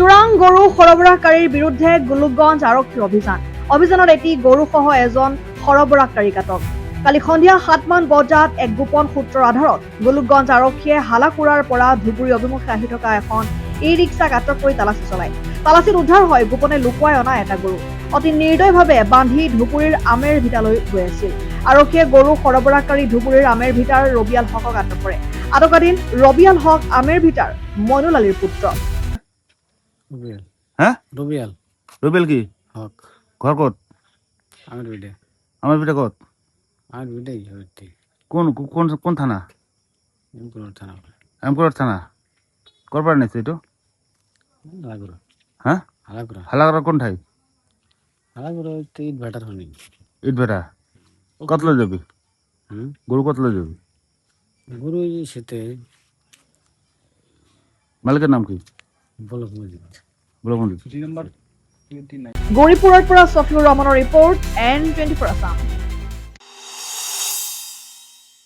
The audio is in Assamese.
চোৰাং গৰু সৰবৰাহকাৰীৰ বিৰুদ্ধে গোলোকগঞ্জ আৰক্ষীৰ অভিযানত এটি গৰুসহ এজন সৰবৰাহকাৰীক আটক। কালি সন্ধিয়া 7মান বজাত এক গোপন সূত্ৰৰ আধাৰত গোলোকগঞ্জ আৰক্ষীয়ে হালাকুৰাৰ পৰা ধুবুৰী অভিমুখে আহি থকা এখন ই-ৰিক্সাক আটক কৰি তালাচী চলায়। তালাচীত উদ্ধাৰ হয় গোপনে লুকুৱাই অনা এটা গৰু। অতি নিৰ্দয়ভাৱে বান্ধি ধুবুৰীৰ আমেৰ ভিটালৈ গৈ আছিল। আৰক্ষীয়ে গৰু সৰবৰাহকাৰী ধুবুৰীৰ আমেৰ ভিটাৰ ৰবিয়াল হকক আটক কৰে। আটকাধীন ৰবিয়াল হক আমেৰ ভিটাৰ মইনুল আলীৰ পুত্ৰ। রুবিয়াল হ্যাঁ রুবিয়াল রুবেল কি হক ঘর কত আমার বিডে আমার পিঠা কত আমার বিডেই হইতে কোন কোন কোন থানা এমপুর থানা আমকুড়ার থানা করবার নেছে এটা হালাগুড়া হ্যাঁ হালাগুড়া হালাগড়া কোন ঠাই হালাগুড়া হইতে ইট ভাটার হনি ইট বেটা কত লই যাবি হুম গরু কত লই যাবি গুরু সেতে মালিকের নাম কি বলক মসজিদ বলো মন্দির গৌৰীপুৰৰ পৰা ছফিউৰ ৰহমানৰ ৰিপৰ্ট N24 আছাম।